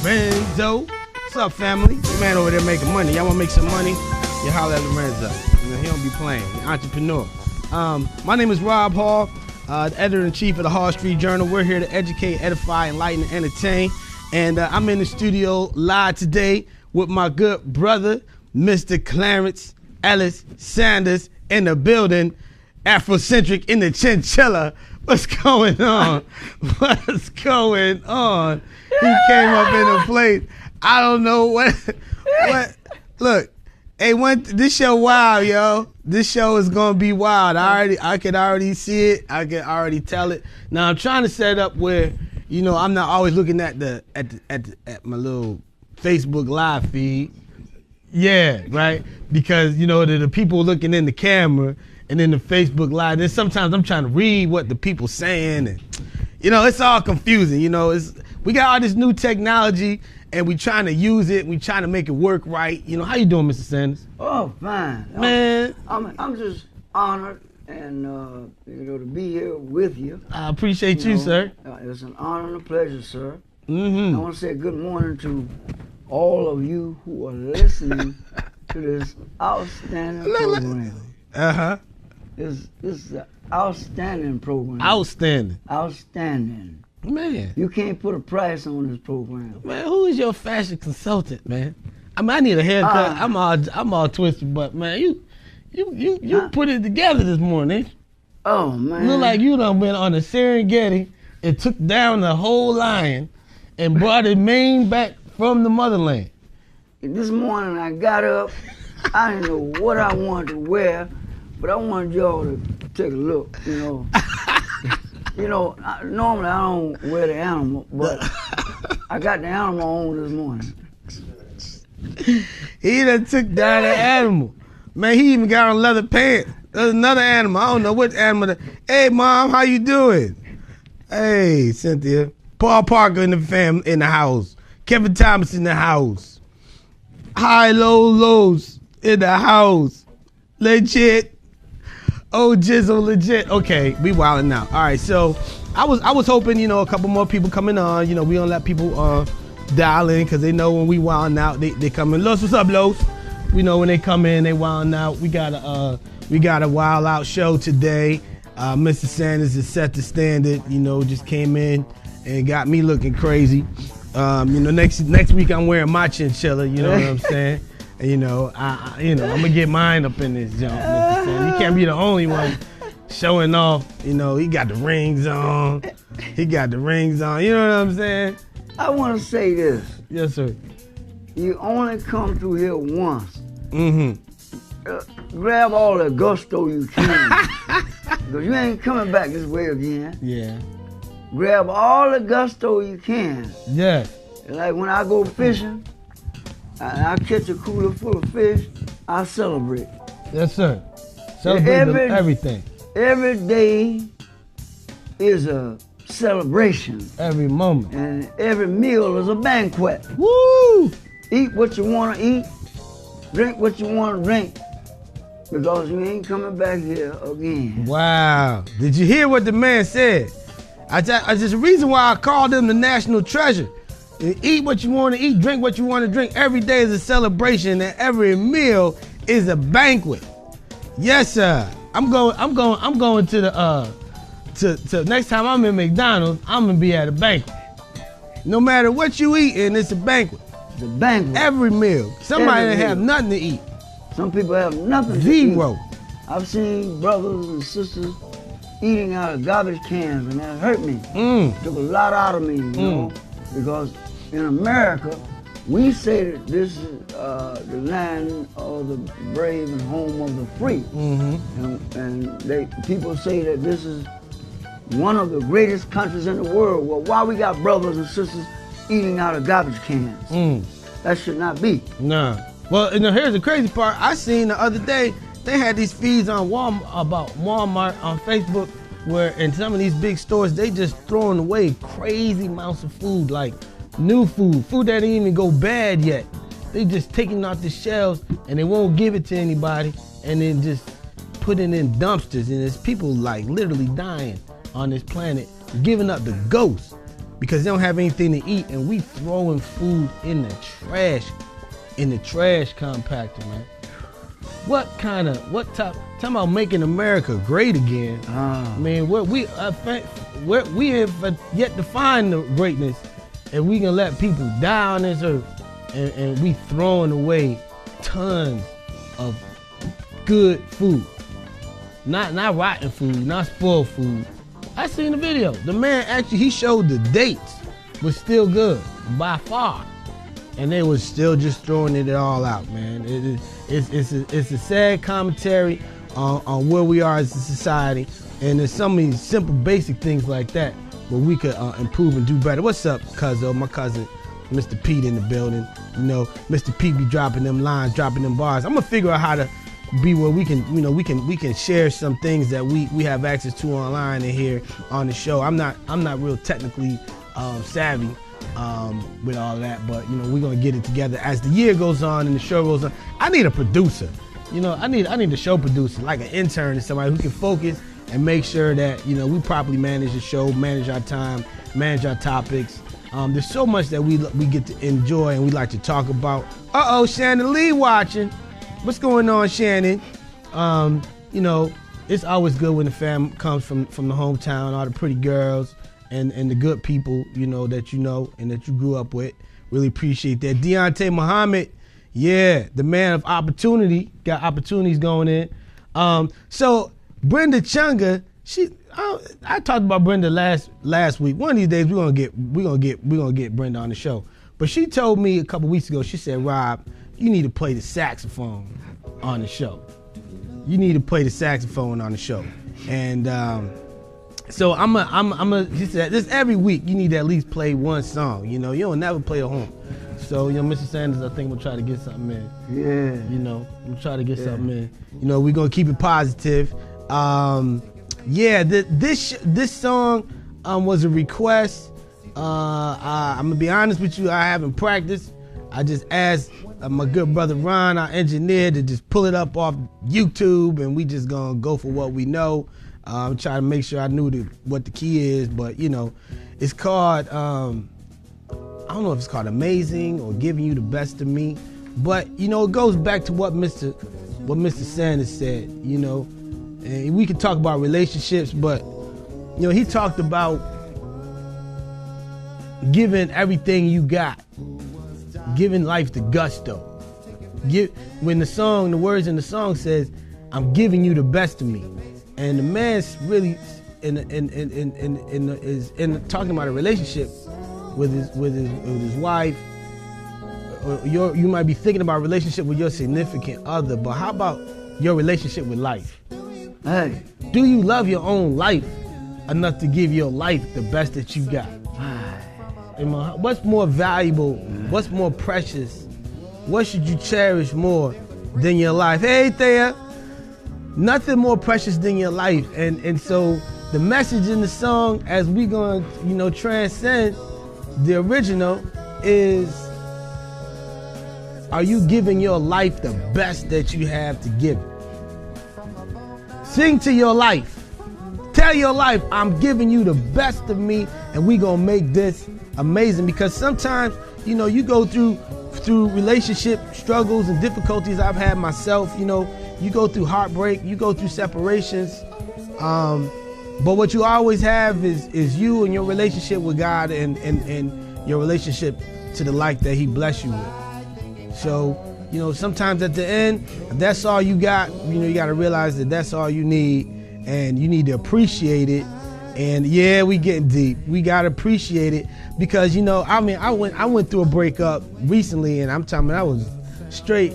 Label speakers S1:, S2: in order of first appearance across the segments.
S1: Lorenzo. What's up, family? The man over there making money. Y'all want to make some money? You holler at Lorenzo. You know, he don't be playing. He's an entrepreneur. My name is Rob Hall, the editor-in-chief of the Hall Street Journal. We're here to educate, edify, enlighten, and entertain. And I'm in the studio live today with my good brother, Mr. Clarence Ellis Sanders, in the building. Afrocentric in the chinchilla. What's going on? What's going on? He came up in the place. I don't know what. Look, hey, this show wild, yo. This show is gonna be wild. I can already see it. I can already tell it. Now I'm trying to set it up where, you know, I'm not always looking at my little Facebook live feed. Yeah, right. Because you know the people looking in the camera. And then the Facebook Live, then sometimes I'm trying to read what the people saying, and you know, it's all confusing. You know, we got all this new technology, and we trying to use it. We trying to make it work right. You know, how you doing, Mr. Sanders?
S2: Oh, fine,
S1: man.
S2: I'm just honored and you know, to be here with you.
S1: I appreciate you, sir.
S2: It's an honor and a pleasure, sir.
S1: Mm-hmm.
S2: I want to say good morning to all of you who are listening to this outstanding program.
S1: Uh-huh.
S2: This is an outstanding program.
S1: Outstanding.
S2: Outstanding.
S1: Man.
S2: You can't put a price on this program.
S1: Man, who is your fashion consultant, man? I mean, I need a haircut. I'm all twisted, but man, you put it together this morning, ain't you?
S2: Oh man.
S1: Look like you done been on a Serengeti and took down the whole lion and brought his mane back from the motherland.
S2: This morning I got up. I didn't know what I wanted to wear, but I wanted y'all to take a look, you know. You know, normally I don't wear the animal, but I got the animal on this morning.
S1: He done took down the animal. Man, he even got on leather pants. There's another animal. I don't know what animal. Hey, Mom, how you doing? Hey, Cynthia. Paul Parker in the house. Kevin Thomas in the house. High, lows in the house. Legit. Oh, Jizzle, legit. Okay, we wilding out. All right, so I was hoping, you know, a couple more people coming on. You know, we don't let people dial in because they know when we wilding out, they come in. Los, what's up, Los? We know when they come in, they wilding out. We got a wild out show today. Mr. Sanders has set the standard. You know, just came in and got me looking crazy. You know, next week I'm wearing my chinchilla. You know what I'm saying? And, you know, I'm gonna get mine up in this jump, Mr. Sanders. You can't be the only one showing off. You know, he got the rings on. You know what I'm saying?
S2: I want to say this.
S1: Yes, sir.
S2: You only come through here once.
S1: Mm-hmm.
S2: Grab all the gusto you can. Because you ain't coming back this way again.
S1: Yeah.
S2: Grab all the gusto you can.
S1: Yeah.
S2: Like when I go fishing, I catch a cooler full of fish, I celebrate.
S1: Yes, sir. Celebrate everything.
S2: Every day is a celebration.
S1: Every moment.
S2: And every meal is a banquet.
S1: Woo!
S2: Eat what you want to eat. Drink what you want to drink. Because you ain't coming back here again.
S1: Wow. Did you hear what the man said? Just the reason why I called him the national treasure. Eat what you want to eat, drink what you want to drink. Every day is a celebration, and every meal is a banquet. Yes, sir. I'm going to the to next time I'm in McDonald's, I'm gonna be at a banquet. No matter what you eating, it's a banquet.
S2: It's a banquet.
S1: Every meal. Somebody that have nothing to eat.
S2: Some people have nothing
S1: Zero.
S2: to eat. I've seen brothers and sisters eating out of garbage cans, and that hurt me. Took a lot out of me, you know, because in America, we say that this is the land of the brave and home of the free. And people say that this is one of the greatest countries in the world. Well, why we got brothers and sisters eating out of garbage cans? That should not be.
S1: Nah. Well, you know, here's the crazy part. I seen the other day, they had these feeds on Walmart on Facebook where in some of these big stores, they just throwing away crazy amounts of food, like new food that didn't even go bad yet. They just taking off the shelves and they won't give it to anybody and then just put it in dumpsters, and there's people like literally dying on this planet, giving up the ghost. because they don't have anything to eat, and we throwing food in the trash compactor, man. Talking about making America great again. Man, we have yet to find the greatness, and we can let people die on this earth, and we throwing away tons of good food. Not rotten food, not spoiled food. I seen the video. The man actually, he showed the dates was still good by far, and they was still just throwing it all out, man. It's a sad commentary on where we are as a society, and there's so many simple, basic things like that where we could improve and do better. What's up, cuzzo? My cousin, Mr. Pete in the building. You know, Mr. Pete be dropping them lines, dropping them bars. I'm gonna figure out how to be where we can, you know, we can share some things that we have access to online and here on the show. I'm not real technically savvy with all that, but you know, we're gonna get it together as the year goes on and the show goes on. I need a producer. You know, I need a show producer, like an intern or somebody who can focus and make sure that, you know, we properly manage the show, manage our time, manage our topics. There's so much that we get to enjoy and we like to talk about. Shannon Lee watching. What's going on, Shannon? You know, it's always good when the fam comes from the hometown, all the pretty girls and the good people, you know, that you know and that you grew up with. Really appreciate that. Deontay Muhammad, yeah, the man of opportunity, got opportunities going in. So Brenda Chunga, I talked about Brenda last week. One of these days we're gonna get Brenda on the show. But she told me a couple weeks ago, she said, Rob, you need to play the saxophone on the show. You need to play the saxophone on the show. And so she said, this every week you need to at least play one song. You know, you don't never play a horn. So, you know, Mr. Sanders, I think we'll try to get something in.
S2: Yeah.
S1: You know, we'll try to get something in. You know, we're gonna keep it positive. This song was a request. I'm gonna be honest with you, I haven't practiced. I just asked my good brother Ron, our engineer, to just pull it up off YouTube, and we just gonna go for what we know. I'm trying to make sure I knew what the key is, but you know, it's called, I don't know if it's called Amazing or Giving You the Best of Me, but you know, it goes back to what Mr. Sanders said, you know, and we can talk about relationships, but you know, he talked about giving everything you got, giving life the gusto. When the words in the song says, "I'm giving you the best of me," and the man's really is talking about a relationship with his wife. Or you might be thinking about a relationship with your significant other, but how about your relationship with life?
S2: Hey,
S1: do you love your own life enough to give your life the best that you got? What's more valuable? What's more precious? What should you cherish more than your life? Hey, Thea, nothing more precious than your life. And so the message in the song, as we gonna, you know, transcend the original, is, are you giving your life the best that you have to give? Sing to your life. Tell your life, I'm giving you the best of me, and we gonna make this amazing. Because sometimes, you know, you go through relationship struggles and difficulties. I've had myself, you know, you go through heartbreak, you go through separations, but what you always have is you and your relationship with God and your relationship to the life that He blessed you with. So, you know, sometimes at the end, if that's all you got, you know, you got to realize that that's all you need, and you need to appreciate it. And yeah, we getting deep. We gotta appreciate it, because you know, I mean, I went through a breakup recently, and I'm talking, I was straight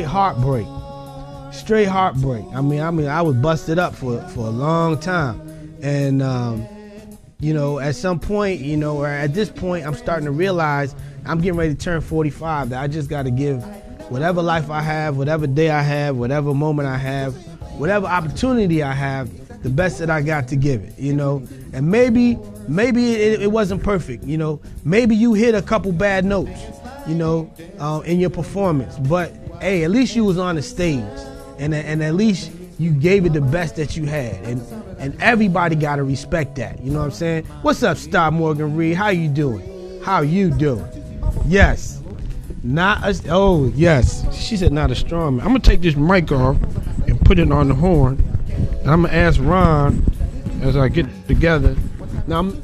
S1: heartbreak, straight heartbreak. I mean, I was busted up for a long time, and you know, at some point, you know, or at this point, I'm starting to realize I'm getting ready to turn 45. That I just got to give whatever life I have, whatever day I have, whatever moment I have, whatever opportunity I have, the best that I got to give it, you know. And maybe it wasn't perfect, you know. Maybe you hit a couple bad notes, you know, in your performance. But hey, at least you was on the stage, and at least you gave it the best that you had. And everybody gotta respect that. You know what I'm saying? What's up, Star Morgan Reed? How you doing? How you doing? Yes. Not a, oh, yes. She said not a strong man. I'm gonna take this mic off and put it on the horn. And I'm gonna ask Ron as I get together. Now I'm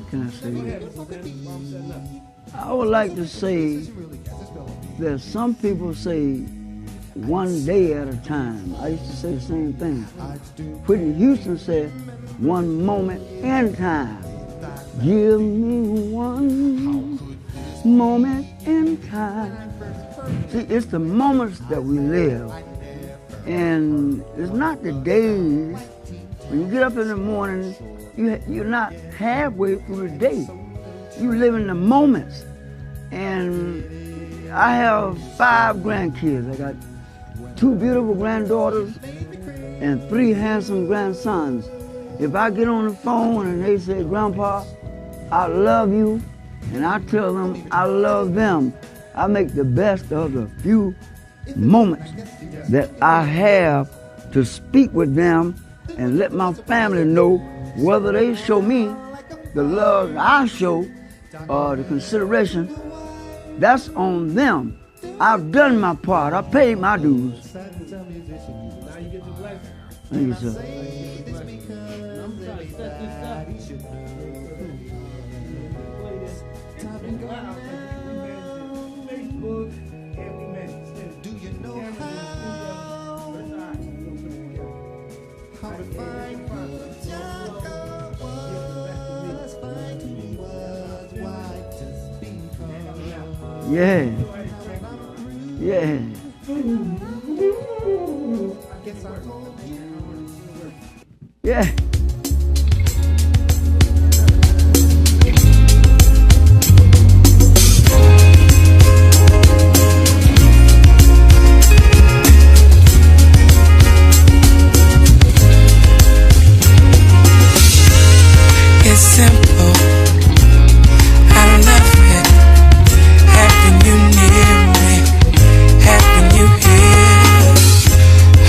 S2: Can I say that? I would like to say that some people say one day at a time. I used to say the same thing. Whitney Houston said one moment in time. Give me one moment in time. See, it's the moments that we live. And it's not the days. When you get up in the morning, you're not halfway through the day. You live in the moments. And I have 5 grandkids. I got 2 beautiful granddaughters and 3 handsome grandsons. If I get on the phone and they say, Grandpa, I love you, and I tell them I love them, I make the best of the few moments that I have to speak with them and let my family know whether they show me the love I show or the consideration. That's on them. I've done my part. I paid my dues. Thank you, sir. Yeah. Yeah. Yeah.
S3: It's simple. I love it. Having you near me, having you here.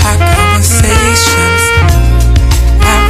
S3: Our conversations, our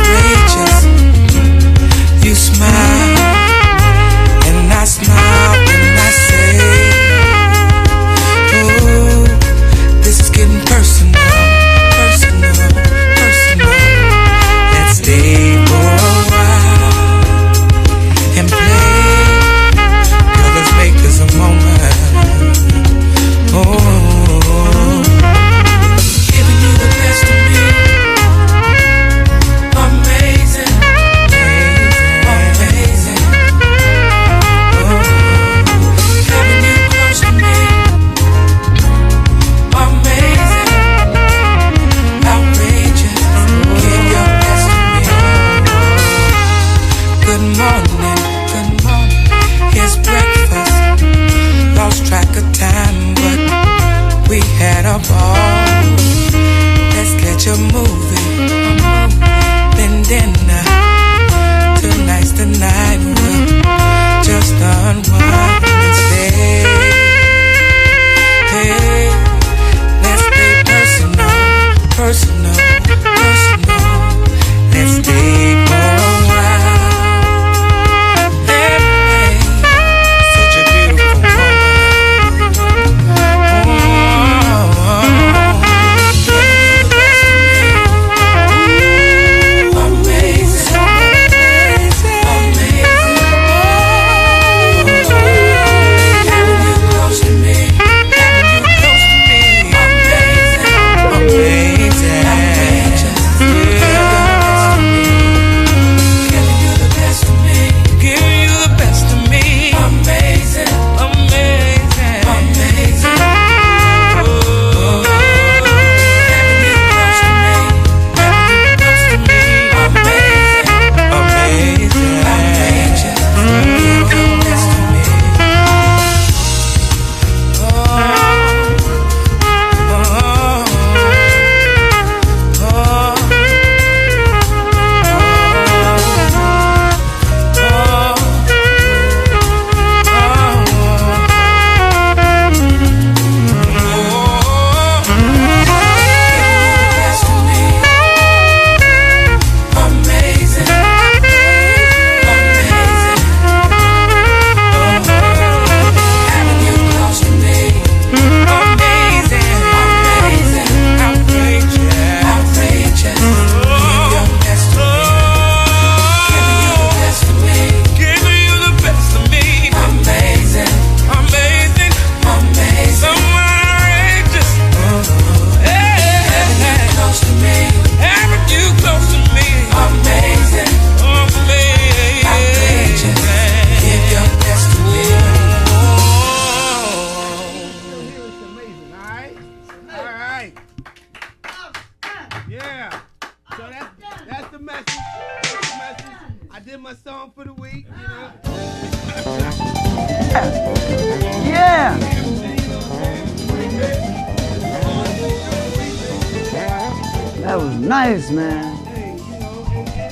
S2: nice, man.
S1: Hey, you know,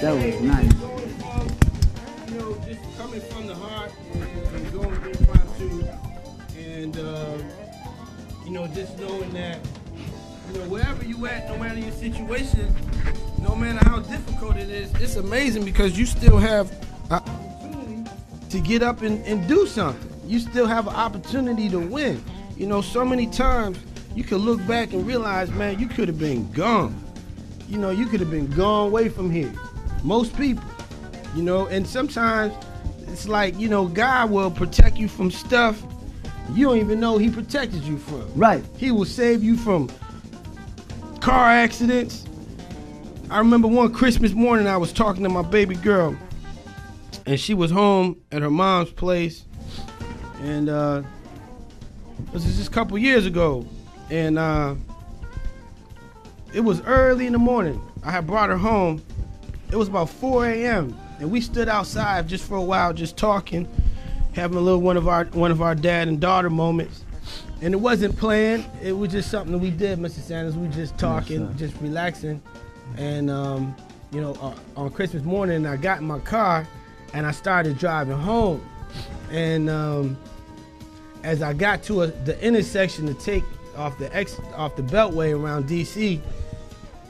S2: That was nice.
S1: You know, just coming from the heart and going through impromptu, and you know, just knowing that, you know, wherever you at, no matter your situation, no matter how difficult it is, it's amazing because you still have an opportunity to get up and do something. You still have an opportunity to win. You know, so many times you could look back and realize, man, you could have been gone. You know, you could have been gone away from here. Most people, you know, and sometimes it's like, you know, God will protect you from stuff you don't even know he protected you from.
S2: Right.
S1: He will save you from car accidents. I remember one Christmas morning I was talking to my baby girl, and she was home at her mom's place, and this is just a couple years ago, and it was early in the morning. I had brought her home. It was about 4 a.m. and we stood outside just for a while, just talking, having a little one of our dad and daughter moments. And it wasn't planned. It was just something that we did, Mr. Sanders. We just talking,
S2: Yes,
S1: just relaxing. And you know, on Christmas morning, I got in my car and I started driving home. And as I got to the intersection to take off the beltway around DC,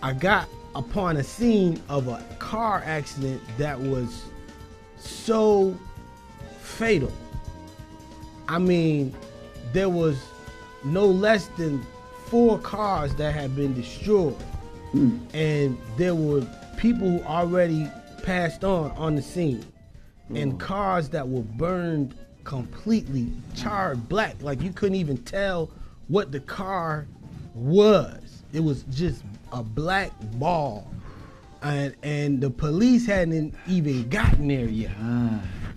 S1: I got upon a scene of a car accident that was so fatal. I mean, there was no less than 4 cars that had been destroyed. And there were people who already passed on the scene, and cars that were burned completely, charred black. Like you couldn't even tell what the car was. It was just a black ball, and the police hadn't even gotten there yet.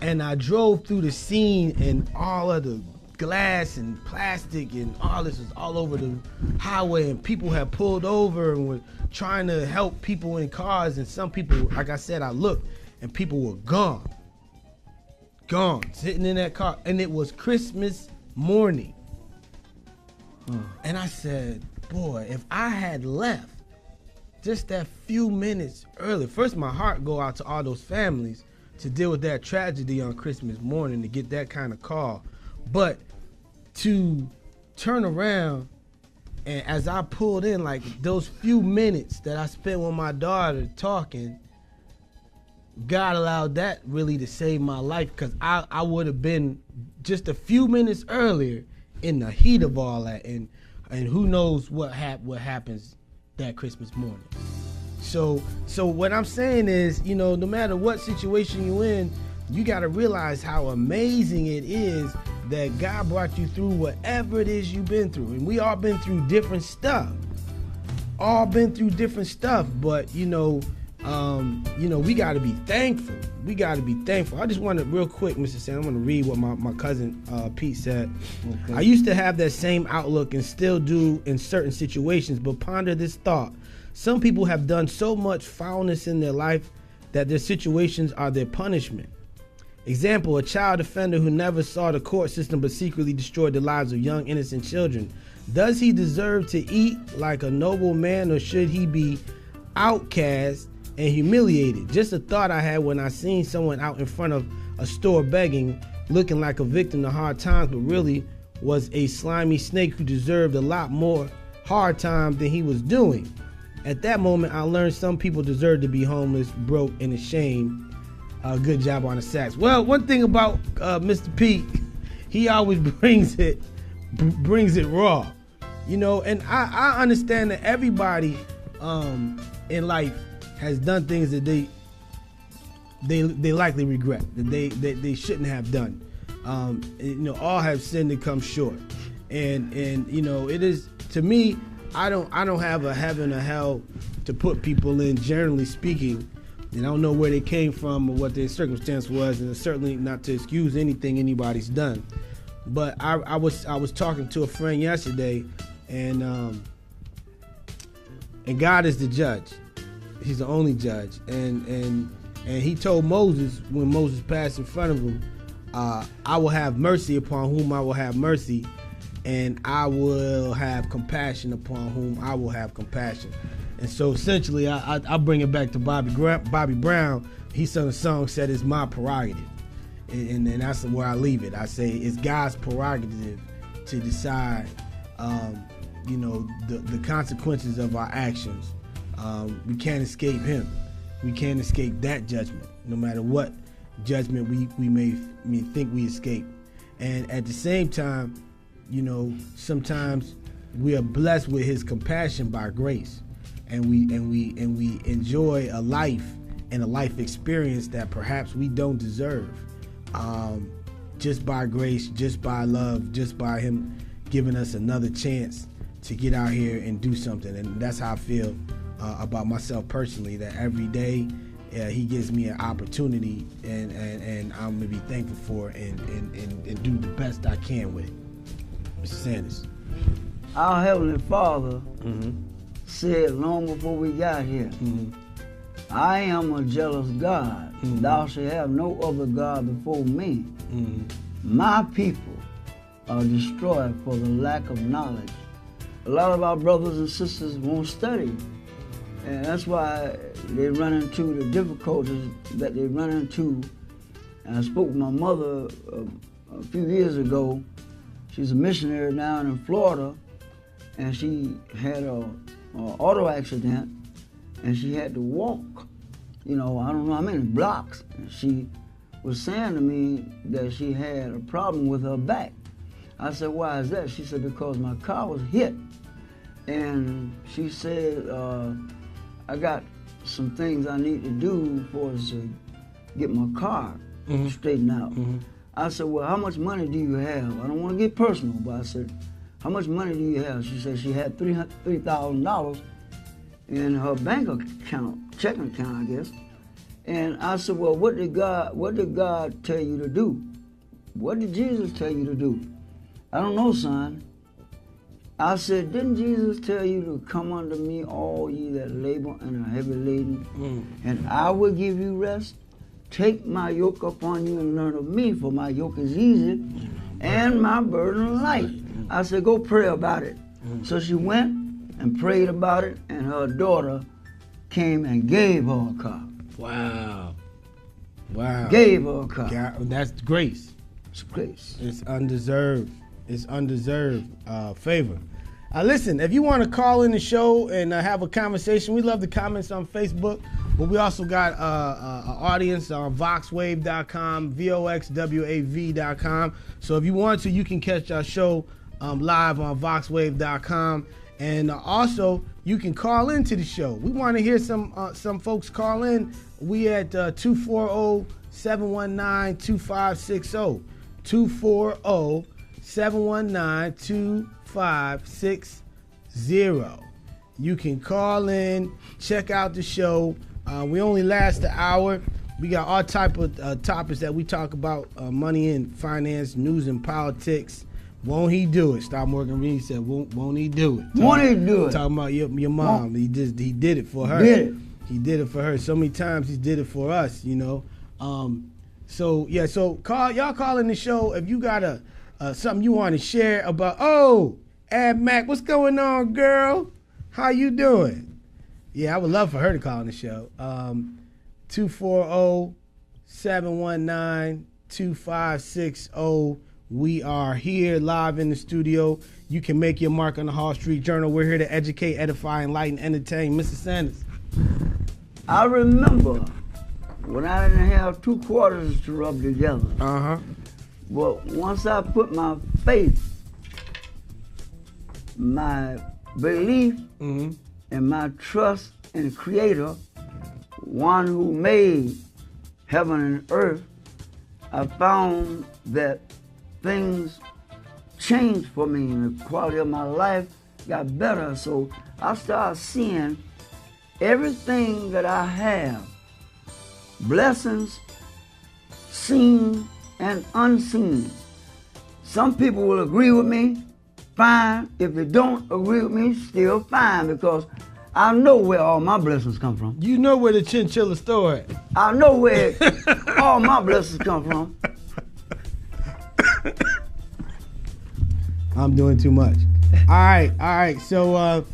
S1: And I drove through the scene, and all of the glass and plastic and all this was all over the highway, and people had pulled over and were trying to help people in cars, and some people, like I said, I looked and people were gone, sitting in that car, and it was Christmas morning. And I said, boy, if I had left just that few minutes early, first my heart go out to all those families to deal with that tragedy on Christmas morning, to get that kind of call. But to turn around, and as I pulled in, like those few minutes that I spent with my daughter talking, God allowed that really to save my life, because I would have been just a few minutes earlier in the heat of all that, and who knows what happens that Christmas morning. So what I'm saying is, you know, no matter what situation you're in, you got to realize how amazing it is that God brought you through whatever it is you've been through. And we all been through different stuff. But you know, we got to be thankful. I just want to, real quick, Mr. Sam, I want to read what my cousin Pete said. Okay. I used to have that same outlook and still do in certain situations, but ponder this thought. Some people have done so much foulness in their life that their situations are their punishment. Example, a child offender who never saw the court system but secretly destroyed the lives of young innocent children. Does he deserve to eat like a noble man, or should he be outcast and humiliated? Just a thought I had when I seen someone out in front of a store begging, looking like a victim to hard times, but really was a slimy snake who deserved a lot more hard time than he was doing. At that moment, I learned some people deserve to be homeless, broke, and ashamed. Good job on the sax. Well, one thing about Mr. Pete, he always brings it raw, you know. And I understand that everybody in life has done things that they likely regret, that they shouldn't have done. You know, all have sinned and come short, and you know, it is, to me, I don't have a heaven or hell to put people in, generally speaking. And I don't know where they came from or what their circumstance was, and it's certainly not to excuse anything anybody's done. But I was talking to a friend yesterday, and God is the judge. He's the only judge, and he told Moses, when Moses passed in front of him, I will have mercy upon whom I will have mercy, and I will have compassion upon whom I will have compassion. And so essentially, I bring it back to Bobby Brown. He sung a song, said it's my prerogative. And that's where I leave it. I say it's God's prerogative to decide, the consequences of our actions. We can't escape him. We can't escape that judgment, no matter what judgment we may think we escape. And at the same time, sometimes we are blessed with his compassion by grace, and we enjoy a life and a life experience that perhaps we don't deserve. Just by grace, just by love, just by him giving us another chance to get out here and do something. And that's how I feel about myself personally, that every day he gives me an opportunity, and I'm gonna be thankful for it and do the best I can with it. Mr. Sanders.
S2: Our Heavenly Father said long before we got here, I am a jealous God. Thou shalt have no other God before me. My people are destroyed for the lack of knowledge. A lot of our brothers and sisters won't study. And that's why they run into the difficulties that they run into. And I spoke with my mother a few years ago. She's a missionary down in Florida, and she had an auto accident, and she had to walk, I don't know how many blocks. And she was saying to me that she had a problem with her back. I said, why is that? She said, because my car was hit. And she said, I got some things I need to do for us to get my car straightened out. I said, well, how much money do you have? I don't want to get personal, but I said, how much money do you have? She said she had $3,000 in her bank account, checking account, I guess. And I said, well, what did God tell you to do? What did Jesus tell you to do? I don't know, son. I said, didn't Jesus tell you to come unto me, all ye that labor and are heavy laden, and I will give you rest? Take my yoke upon you and learn of me, for my yoke is easy and my burden light. I said, go pray about it. So she went and prayed about it, and her daughter came and gave her a car.
S1: Wow.
S2: Gave her a car.
S1: God, that's grace.
S2: It's grace.
S1: It's undeserved. It's undeserved favor. Listen, if you want to call in the show and have a conversation, we love the comments on Facebook, but we also got an audience on voxwave.com, voxwav.com. So if you want to, you can catch our show live on voxwave.com. And also, you can call into the show. We want to hear some folks call in. We at 240-719-2560. 240-719-2560. You can call in, check out the show. We only last an hour. We got all type of topics that we talk about, money and finance, news and politics. Won't he do it? Star Morgan Reed said, won't he do it?
S2: Won't he do it?
S1: Talking about your mom. He did it for her. He did it for her. So many times he did it for us, So y'all call in the show if you got something you want to share about. Oh, Ab Mac, what's going on, girl? How you doing? Yeah, I would love for her to call in the show. 240-719-2560. We are here live in the studio. You can make your mark on the Hall Street Journal. We're here to educate, edify, enlighten, entertain. Mr. Sanders.
S2: I remember when I didn't have 2 quarters to rub together. But once I put my faith, my belief, and my trust in the Creator, one who made heaven and earth, I found that things changed for me and the quality of my life got better. So I started seeing everything that I have, blessings seen and unseen. Some people will agree with me, fine. If they don't agree with me, still fine, because I know where all my blessings come from.
S1: You know where the chinchilla store at.
S2: I know where all my blessings come from.
S1: I'm doing too much. All right. So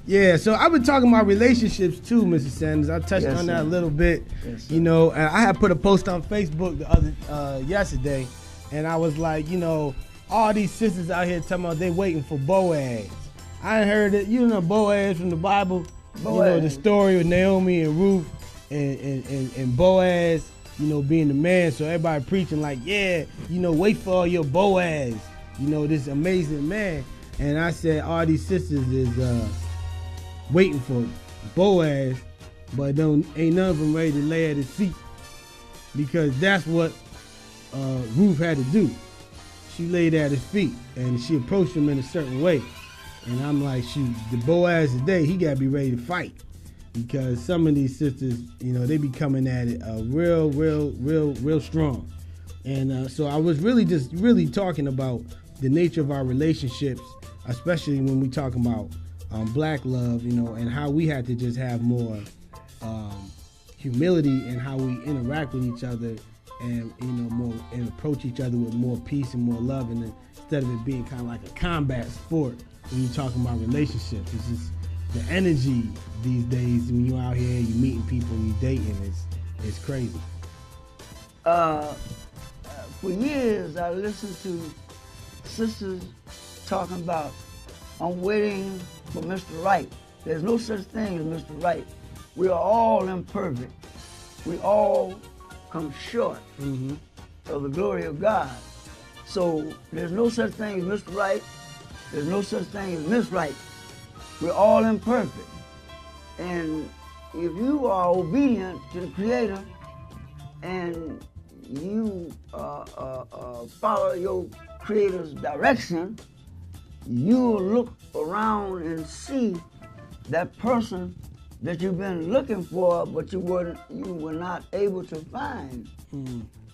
S1: Yeah, so I've been talking about relationships too, Mr. Sanders. I touched
S2: Yes,
S1: on that
S2: sir.
S1: a little bit.
S2: Yes, sir.
S1: You know, and I had put a post on Facebook the other yesterday, and I was like, you know, all these sisters out here talking about they waiting for Boaz. I heard it, you know, Boaz from the Bible. You know, the
S2: Boaz.
S1: story of Naomi and Ruth and Boaz, you know, being the man. So everybody preaching like, yeah, you know, wait for your Boaz, you know, this amazing man. And I said all these sisters is waiting for Boaz, but ain't none of them ready to lay at his feet, because that's what Ruth had to do. She laid at his feet and she approached him in a certain way. And I'm like, shoot, the Boaz today, he gotta be ready to fight, because some of these sisters, you know, they be coming at it real strong. And so I was really talking about the nature of our relationships, especially when we talking about black love, you know, and how we had to just have more humility in how we interact with each other, and you know, more, and approach each other with more peace and more love, and instead of it being kind of like a combat sport when you're talking about relationships. It's just the energy these days when you're out here, you meeting people, you dating, it's crazy.
S2: For years, I listened to sisters talking about, I'm waiting for Mr. Right. There's no such thing as Mr. Right. We are all imperfect. We all come short of the glory of God. So there's no such thing as Mr. Right. There's no such thing as Miss Right. We're all imperfect. And if you are obedient to the Creator and you follow your Creator's direction, you will look around and see that person that you've been looking for, but you were not able to find.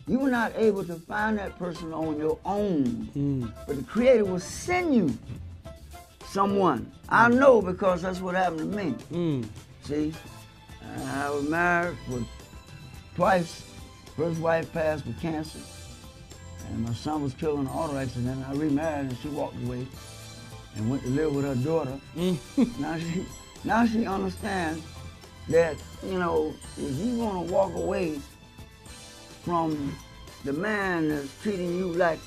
S2: You were not able to find that person on your own. But the Creator will send you someone. I know, because that's what happened to me. See, I was married for twice. First wife passed with cancer, and my son was killed in an auto accident. I remarried, and she walked away and went to live with her daughter. Now she understands that, you know, if you want to walk away from the man that's treating you like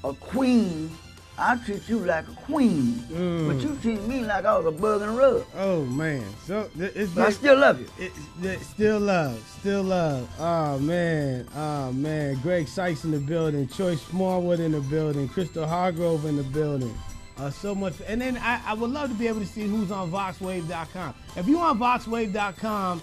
S2: a queen, I treat you like a queen. But you treat me like I was a bug in a rug.
S1: Oh man, so
S2: But I still love you.
S1: Still love. Oh man. Greg Sykes in the building, Choice Smallwood in the building, Crystal Hargrove in the building. So much, and then I would love to be able to see who's on VoxWave.com. If you're on VoxWave.com,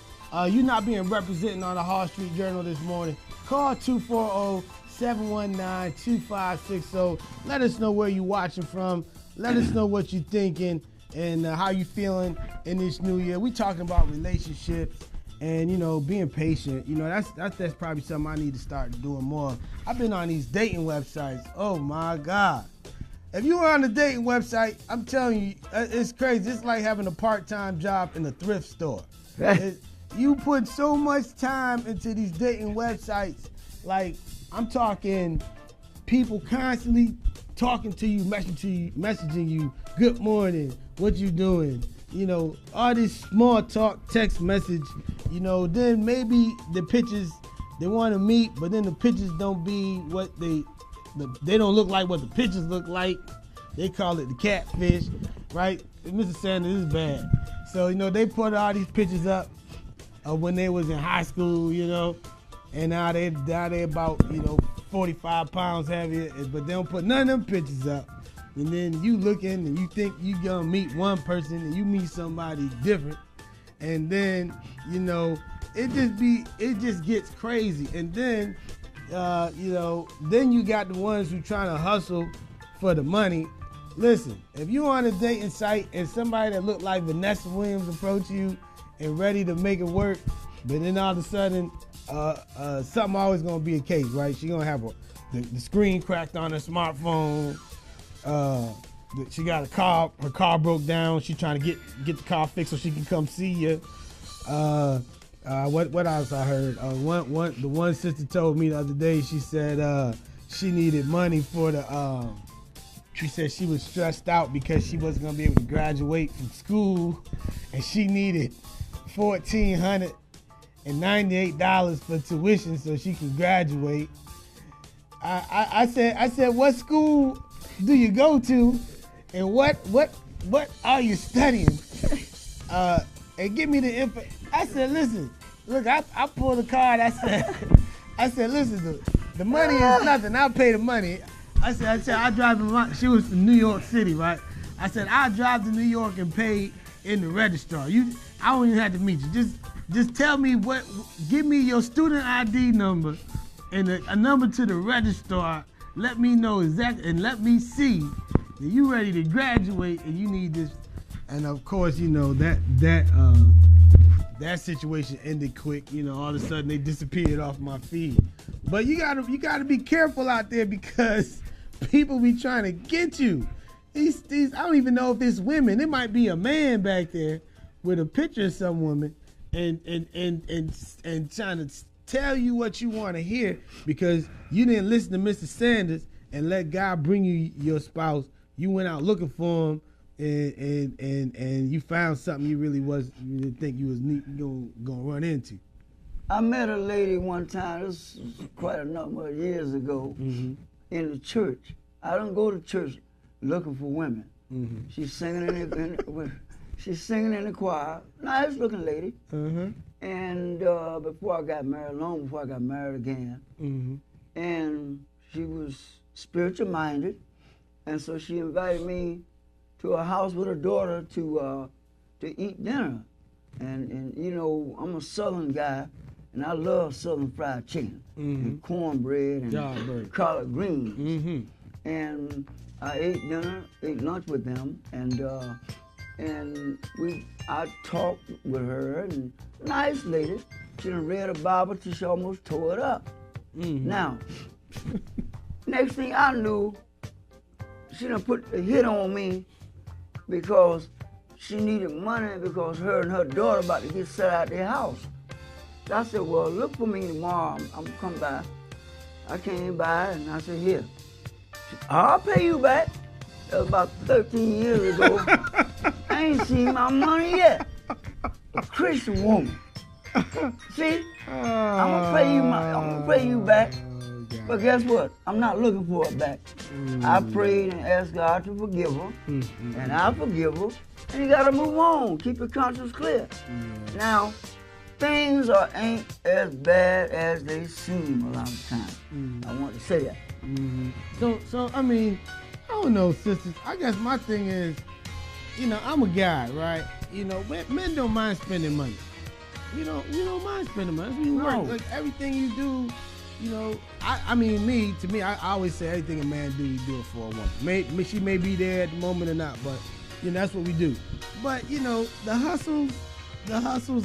S1: you're not being represented on the Hall Street Journal this morning, call 240-719-2560. Let us know where you're watching from. Let us know what you're thinking and how you feeling in this new year. We talking about relationships and, you know, being patient. You know, that's probably something I need to start doing more. I've been on these dating websites. Oh my God. If you were on the dating website, I'm telling you, it's crazy. It's like having a part-time job in a thrift store. You put so much time into these dating websites. Like, I'm talking people constantly talking to you, messaging you, good morning, what you doing? You know, all this small talk, text message, you know, then maybe the pictures, they want to meet, but then the pictures don't be what they don't look like what the pictures look like. They call it the catfish, right? Mr. Sanders, this is bad. So, you know, they put all these pictures up of when they was in high school, you know, and now they about, you know, 45 pounds heavier, but they don't put none of them pictures up. And then you looking and you think you gonna meet one person and you meet somebody different. And then, you know, it just gets crazy. And then, you know, then you got the ones who trying to hustle for the money. Listen, if you on a dating site and somebody that look like Vanessa Williams approach you and ready to make it work, but then all of a sudden, something always gonna be a case, right? She gonna have the screen cracked on her smartphone. She got a car, her car broke down. She trying to get the car fixed so she can come see you. What else I heard? The one sister told me the other day. She said she needed money for the She said she was stressed out because she wasn't gonna be able to graduate from school, and she needed $1,498 for tuition so she can graduate. I said, what school do you go to, and what are you studying? And give me the info. I said, listen, look, I pulled the card. I said, listen, the money is nothing. I'll pay the money. I said, I'll drive to she was from New York City, right? I said, I'll drive to New York and pay in the registrar. I don't even have to meet you. Just tell me give me your student ID number and a number to the registrar. Let me know exactly, and let me see that you ready to graduate and you need this. And of course, you know, that situation ended quick. You know, all of a sudden they disappeared off my feed. But you gotta be careful out there because people be trying to get you. These I don't even know if it's women. It might be a man back there with a picture of some woman and trying to tell you what you want to hear because you didn't listen to Mr. Sanders and let God bring you your spouse. You went out looking for him. And you found something you didn't think you was gonna run into.
S2: I met a lady one time, this was quite a number of years ago, in the church. I don't go to church looking for women. She's singing she's singing in the choir, nice looking lady. And before I got married, long before I got married again, and she was spiritual minded, and so she invited me to a house with her daughter to eat dinner. And you know, I'm a Southern guy, and I love Southern fried chicken, and cornbread, and collard greens. And I ate lunch with them, and I talked with her, and nice lady. She done read a Bible till she almost tore it up. Now, next thing I knew, she done put a hit on me because she needed money because her and her daughter about to get set out their house. So I said, well, look for me tomorrow. I'm gonna come by. I came by and I said, here. She said, I'll pay you back. That was about 13 years ago. I ain't seen my money yet. A Christian woman. See, I'm gonna pay you back. But guess what? I'm not looking for it back. I prayed and asked God to forgive her, and I forgive her, and you gotta move on. Keep your conscience clear. Now, things ain't as bad as they seem a lot of times. I want to say that.
S1: So I mean, I don't know, sisters. I guess my thing is, you know, I'm a guy, right? You know, men don't mind spending money. We don't mind spending money. We work. Like everything you do. You know, I mean, I always say everything a man do, you do it for a woman. She may be there at the moment or not, but you know that's what we do. But you know, the hustle's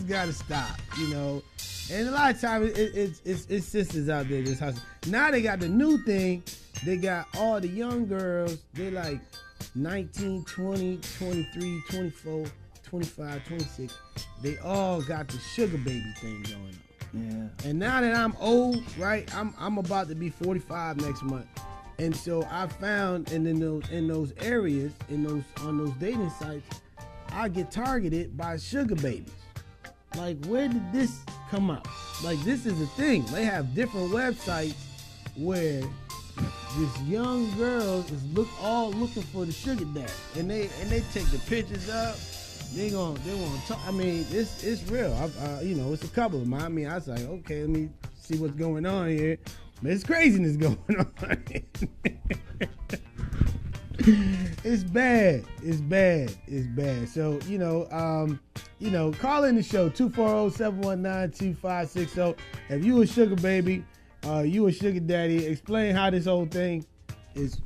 S1: got to stop. You know, and a lot of times it's sisters out there just hustling. Now they got the new thing. They got all the young girls. They like 19, 20, 23, 24, 25, 26. They all got the sugar baby thing going on. Yeah. And now that I'm old, right? I'm about to be 45 next month, and so I found, and in those areas, on those dating sites, I get targeted by sugar babies. Like, where did this come out? Like, this is a thing. They have different websites where this young girl is looking for the sugar daddy, and they take the pictures up. They want to talk. I mean, it's real. You know, it's a couple of mine. I mean, I was like, okay, let me see what's going on here. There's craziness going on. It's bad. So, you know, call in the show 240-719-2560. If you a sugar baby, you a sugar daddy, explain how this whole thing is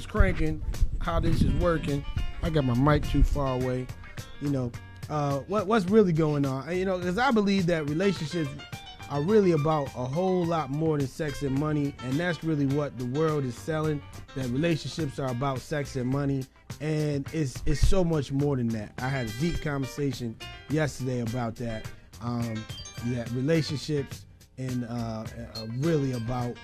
S1: cranking, how this is working. I got my mic too far away. You know, what's really going on? You know, because I believe that relationships are really about a whole lot more than sex and money, and that's really what the world is selling. That relationships are about sex and money, and it's so much more than that. I had a deep conversation yesterday about that. That relationships and are really about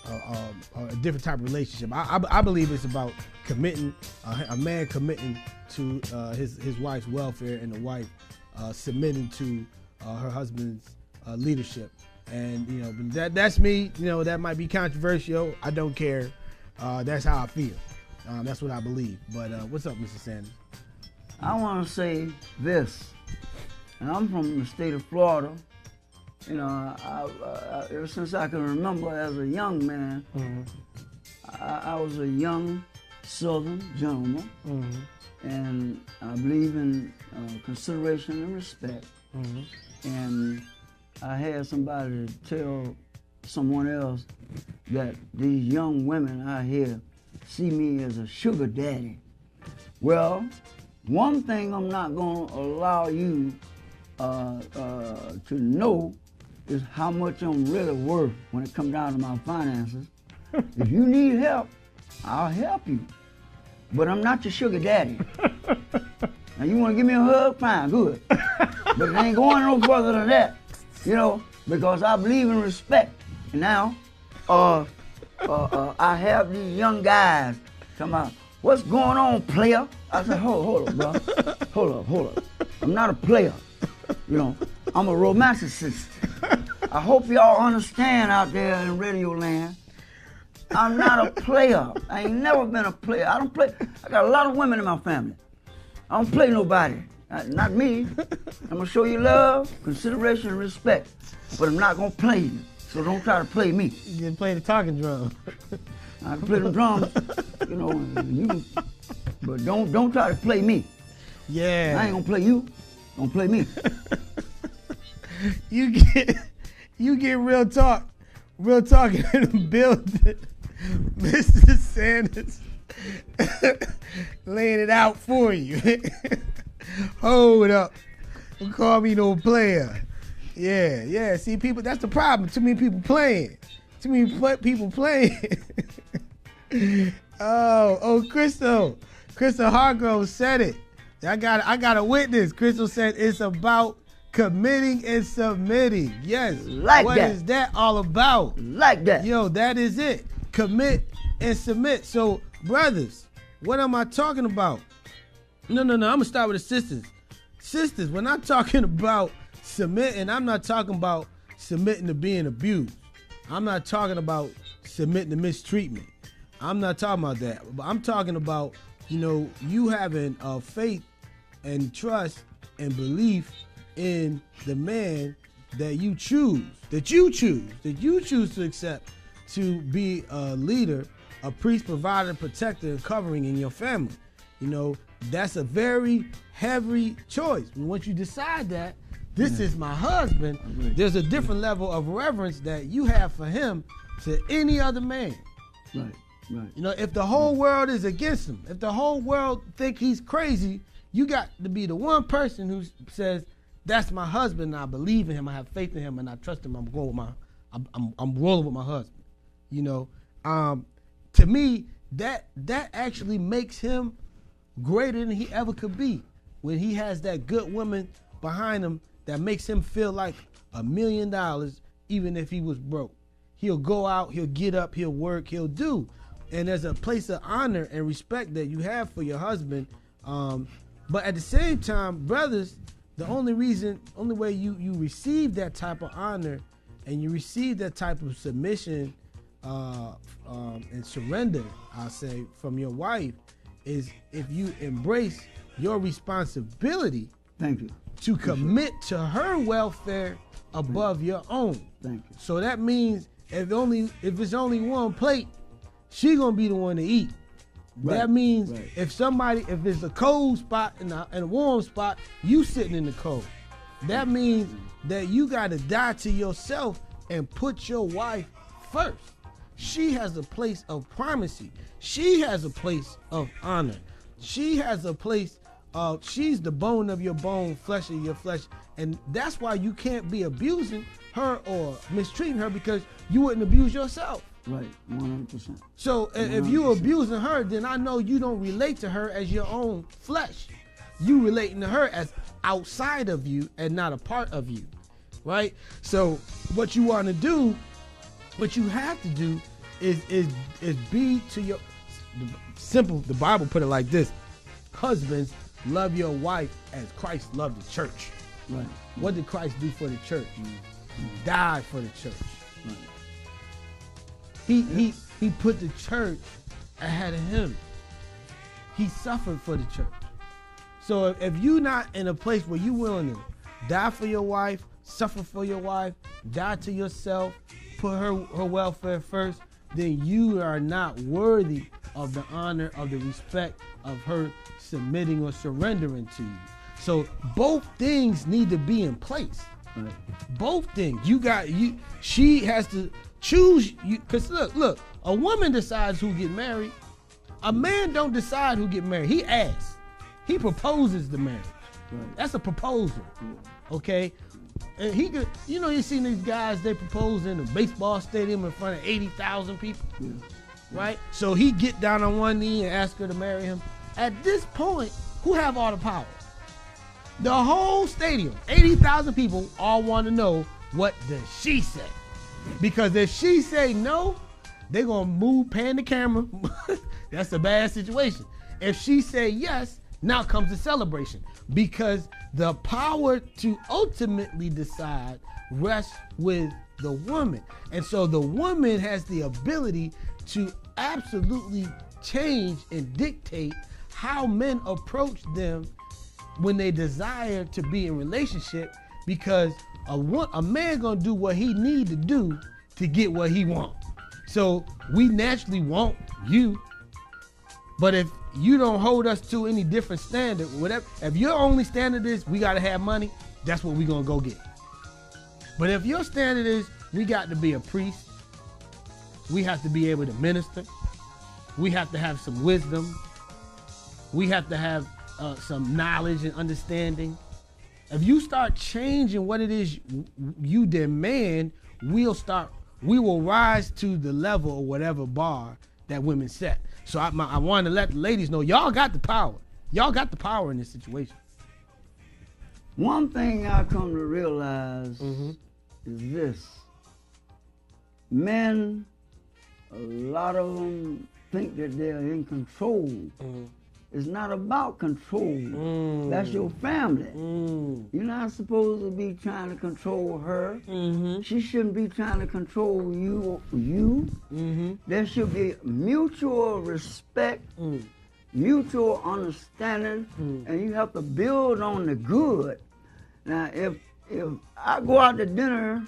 S1: a different type of relationship. I believe it's about committing, a man committing to his wife's welfare, and the wife submitting to her husband's leadership. And that's me. That might be controversial. I don't care. That's how I feel. That's what I believe. But what's up, Mr. Sanders?
S2: I want to say this, and I'm from the state of Florida. Ever since I can remember as a young man, I was a young Southern gentleman, and I believe in consideration and respect. And I had somebody to tell someone else that these young women out here see me as a sugar daddy. Well, one thing I'm not going to allow you to know is how much I'm really worth when it comes down to my finances. If you need help, I'll help you. But I'm not your sugar daddy. Now you want to give me a hug? Fine, good. But it ain't going no further than that, because I believe in respect. And now, I have these young guys come out, what's going on, player? I said, hold up, bro. Hold up. I'm not a player. I'm a romanticist. I hope y'all understand out there in radio land. I'm not a player. I ain't never been a player. I don't play. I got a lot of women in my family. I don't play nobody. Not me. I'm going to show you love, consideration, and respect. But I'm not going to play you. So don't try to play me.
S1: You can play the talking drum.
S2: I can play the drums, but don't try to play me.
S1: Yeah.
S2: I ain't going to play you. Don't play me.
S1: You get real talk in the building. Mr. Sanders laying it out for you. Hold up. Don't call me no player. Yeah. See, people, that's the problem. Too many people playing. Oh, Crystal Hargrove said it. I got a witness. Crystal said it's about committing and submitting. Yes. What is that all about?
S2: Like that.
S1: Yo, that is it. Commit and submit. So, brothers, what am I talking about? No. I'm going to start with the sisters. Sisters, when I'm talking about submitting, I'm not talking about submitting to being abused. I'm not talking about submitting to mistreatment. I'm not talking about that. But I'm talking about, you having faith and trust and belief in the man that you choose to accept to be a leader, a priest, provider, protector, and covering in your family. That's a very heavy choice. And once you decide that this is my husband, there's a different level of reverence that you have for him to any other man.
S2: Right.
S1: If the whole world is against him, if the whole world think he's crazy, you got to be the one person who says, that's my husband, and I believe in him, I have faith in him, and I trust him. I'm rolling with my husband. To me, that actually makes him greater than he ever could be. When he has that good woman behind him that makes him feel like $1 million, even if he was broke. He'll go out, he'll get up, he'll work, he'll do. And there's a place of honor and respect that you have for your husband. But at the same time, brothers, the only way you receive that type of honor and you receive that type of submission and surrender, I'll say, from your wife is if you embrace your responsibility.
S2: Thank you.
S1: To commit to her welfare above your own.
S2: Thank you.
S1: So that means if it's only one plate, she gonna be the one to eat. Right. That means if it's a cold spot and a warm spot, you sitting in the cold. That means that you gotta die to yourself and put your wife first. She has a place of primacy. She has a place of honor. She has a place of, she's the bone of your bone, flesh of your flesh. And that's why you can't be abusing her or mistreating her, because you wouldn't abuse yourself.
S2: Right, 100%.
S1: So 100%. If you abusing her, then I know you don't relate to her as your own flesh. You relating to her as outside of you and not a part of you, right? So what you want to do, what you have to do is be to your simple. The Bible put it like this: husbands, love your wife as Christ loved the church.
S2: Right.
S1: What did Christ do for the church? He died for the church.
S2: Right.
S1: He put the church ahead of him. He suffered for the church. So if you're not in a place where you're willing to die for your wife, suffer for your wife, die to yourself, put her welfare first, then you are not worthy of the honor, of the respect of her submitting or surrendering to you. So both things need to be in place.
S2: Right.
S1: Both things. She has to choose you, because look, a woman decides who get married. A man don't decide who get married. He asks. He proposes the marriage.
S2: Right.
S1: That's a proposal. Okay? And he could, you see these guys, they propose in a baseball stadium in front of 80,000 people.
S2: Yeah.
S1: Right? So he get down on one knee and ask her to marry him. At this point, who have all the power? The whole stadium, 80,000 people, all want to know, what does she say? Because if she say no, they're going to pan the camera. That's a bad situation. If she say yes, now comes the celebration. Because the power to ultimately decide rests with the woman. And so the woman has the ability to absolutely change and dictate how men approach them when they desire to be in relationship, because a man gonna do what he need to do to get what he want. So we naturally want you, but if you don't hold us to any different standard, whatever, if your only standard is we gotta have money, that's what we gonna go get. But if your standard is we got to be a priest, we have to be able to minister, we have to have some wisdom, we have to have some knowledge and understanding. If you start changing what it is you demand, we will rise to the level or whatever bar that women set. So I want to let the ladies know, y'all got the power. Y'all got the power in this situation.
S2: One thing I come to realize is this. Men, a lot of them think that they're in control. It's not about control. That's your family. You're not supposed to be trying to control her. She shouldn't be trying to control you. There should be mutual respect, mutual understanding, and you have to build on the good. Now, if I go out to dinner,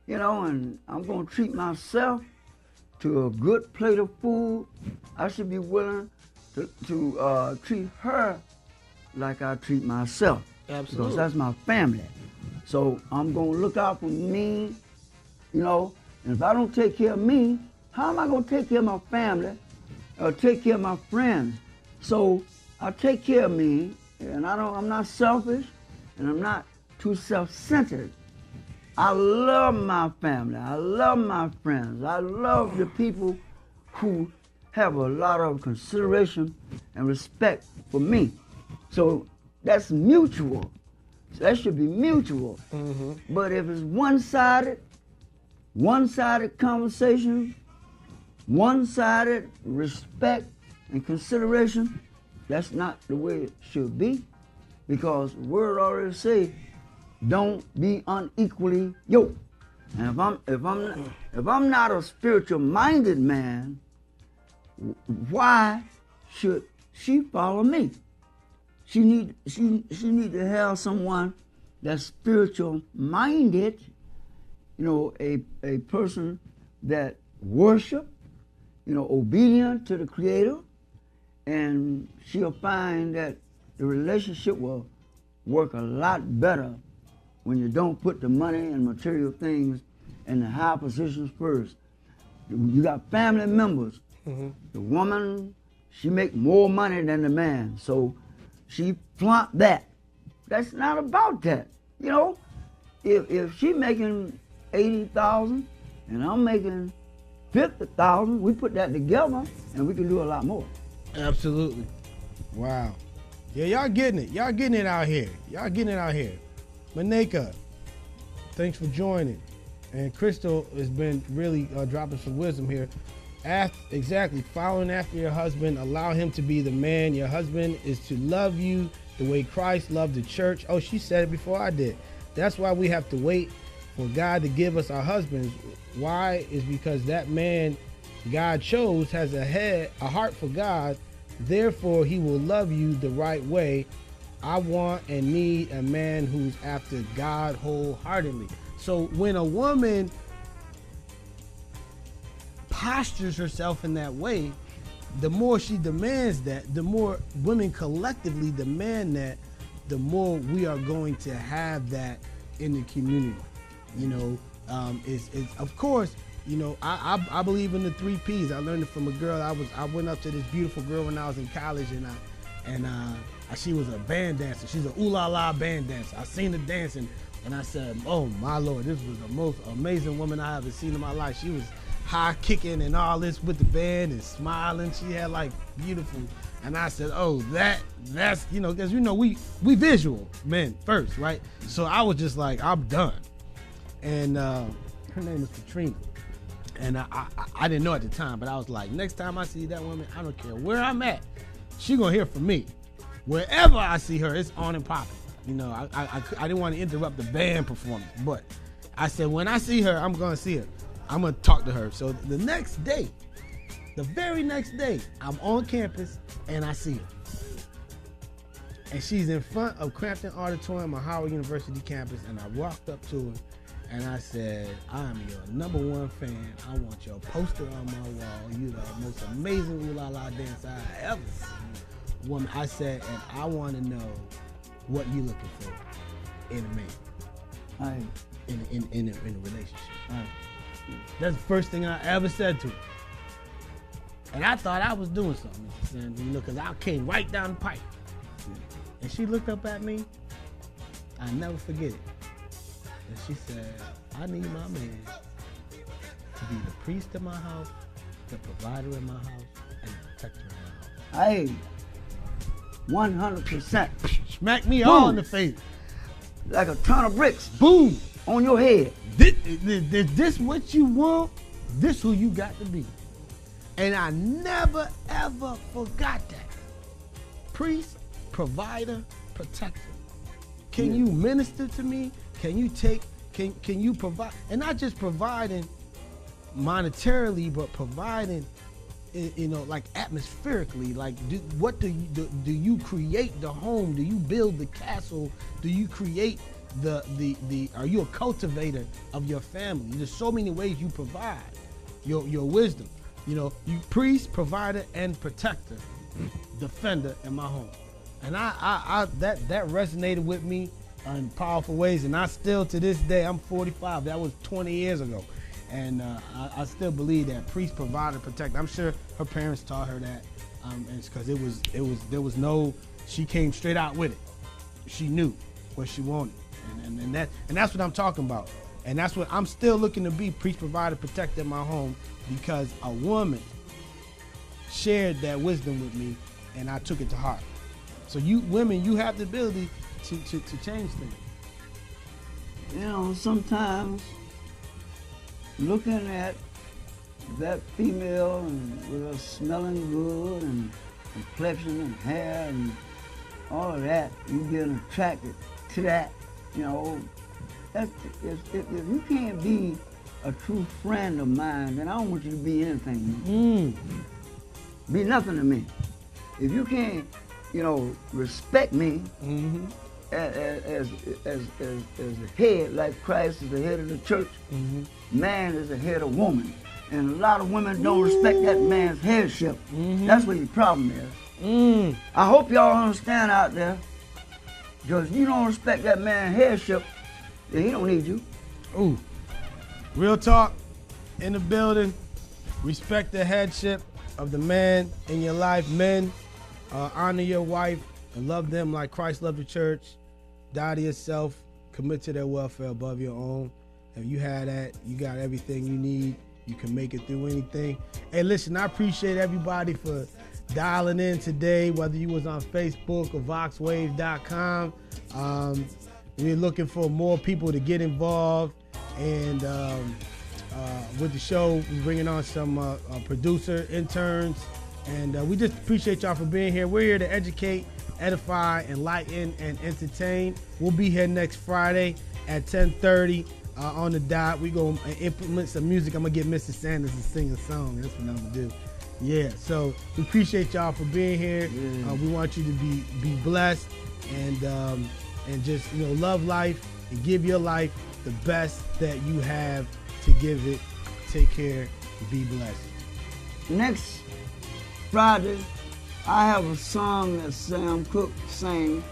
S2: and I'm gonna treat myself to a good plate of food, I should be willing to treat her like I treat myself.
S1: Absolutely.
S2: Because that's my family. So I'm gonna look out for me, and if I don't take care of me, how am I gonna take care of my family or take care of my friends? So I take care of me, and I'm not selfish, and I'm not too self-centered. I love my family, I love my friends, I love the people who have a lot of consideration and respect for me. So that's mutual. So that should be mutual. But if it's one-sided conversation, one-sided respect and consideration, that's not the way it should be. Because the word already say, don't be unequally yoked. And if I'm not a spiritual-minded man, why should she follow me? She need to have someone that's spiritual-minded, a person that worship, obedient to the Creator, and she'll find that the relationship will work a lot better when you don't put the money and material things in the high positions first. You got family members. The woman, she make more money than the man, so she flaunt that. That's not about that. If she making 80,000 and I'm making 50,000, we put that together and we can do a lot more.
S1: Absolutely. Wow. Yeah, y'all getting it. Y'all getting it out here. Maneka, thanks for joining. And Crystal has been really dropping some wisdom here. Exactly, following after your husband, allow him to be the man. Your husband is to love you the way Christ loved the church. Oh, she said it before I did. That's why we have to wait for God to give us our husbands. Why? Is because that man God chose has a heart for God. Therefore, he will love you the right way. I want and need a man who's after God wholeheartedly. So when a woman postures herself in that way, the more she demands that, the more women collectively demand that, the more we are going to have that in the community. You know, it's of course, you know, I believe in the 3 Ps. I learned it from a girl. I went up to this beautiful girl when I was in college, and she was a band dancer. She's an ooh la la band dancer. I seen her dancing, and I said, oh my Lord, this was the most amazing woman I ever seen in my life. She was high kicking and all this with the band and smiling. She had like beautiful, and I said, oh, that's, you know, because you know we visual men first, right? So I was just like, I'm done. And her name is Katrina, and I didn't know at the time, but I was like, next time I see that woman, I don't care where I'm at, she gonna hear from me. Wherever I see her, it's on and popping. You know, I didn't want to interrupt the band performance, but I said, when I see her, I'm gonna see her. I'm gonna talk to her. So the next day, the very next day, I'm on campus and I see her. And she's in front of Crampton Auditorium on Howard University campus, and I walked up to her and I said, I'm your #1 fan. I want your poster on my wall. You're the most amazing ooh la la dancer I ever seen. Woman, I said, and I want to know what you're looking for in a man.
S2: Right.
S1: In a relationship.
S2: Right.
S1: That's the first thing I ever said to her. And I thought I was doing something, Mr. Sanders, you know, because I came right down the pipe. And she looked up at me. I never forget it. And she said, I need my man to be the priest in my house, the provider in my house, and the protector in my house.
S2: Hey, 100%.
S1: Smack me all in the face.
S2: Like a ton of bricks.
S1: Boom.
S2: On your head.
S1: This what you want? This who you got to be. And I never, ever forgot that. Priest, provider, protector. Can you minister to me? Can you can you provide? And not just providing monetarily, but providing, you know, like atmospherically. Like, do you create the home? Do you build the castle? Do you create are you a cultivator of your family? There's so many ways you provide your wisdom. You know, you priest, provider, and protector, defender in my home. And that resonated with me in powerful ways. And I still, to this day, I'm 45. That was 20 years ago. And I still believe that priest, provider, protector. I'm sure her parents taught her that. It's because she came straight out with it. She knew what she wanted. And that's what I'm talking about. And that's what I'm still looking to be, priest, provider, protector in my home, because a woman shared that wisdom with me and I took it to heart. So you women, you have the ability to change things.
S2: You know, sometimes looking at that female and with her smelling good and complexion and hair and all of that, you get attracted to that. You know, if you can't be a true friend of mine, then I don't want you to be anything. Be nothing to me. If you can't, you know, respect me as the head, like Christ is the head of the church, man is the head of woman. And a lot of women don't respect that man's headship. That's what your problem is. I hope y'all understand out there. Because if you don't respect that man's headship, then he don't need you.
S1: Ooh. Real talk in the building. Respect the headship of the man in your life. Men, honor your wife and love them like Christ loved the church. Die to yourself. Commit to their welfare above your own. If you have that, you got everything you need. You can make it through anything. Hey, listen, I appreciate everybody for dialing in today, whether you was on Facebook or VoxWave.com. We're looking for more people to get involved And with the show, we're bringing on some producer interns. And we just appreciate y'all for being here. We're here to educate, edify, enlighten, and entertain. We'll be here next Friday at 10:30 on the dot. We're going to implement some music. I'm going to get Mr. Sanders to sing a song. That's what I'm going to do. Yeah, so we appreciate y'all for being here.
S2: Yeah.
S1: We want you to be blessed and just, you know, love life and give your life the best that you have to give it. Take care. Be blessed.
S2: Next Friday, I have a song that Sam Cooke sang,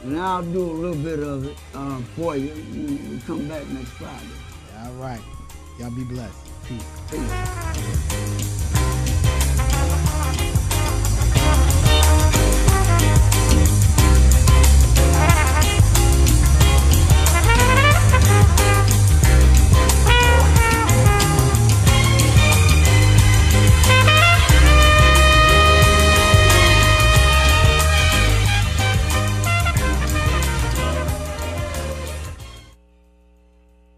S2: and I'll do a little bit of it for you. We come back next Friday.
S1: All right. Y'all be blessed. Peace.
S2: Peace.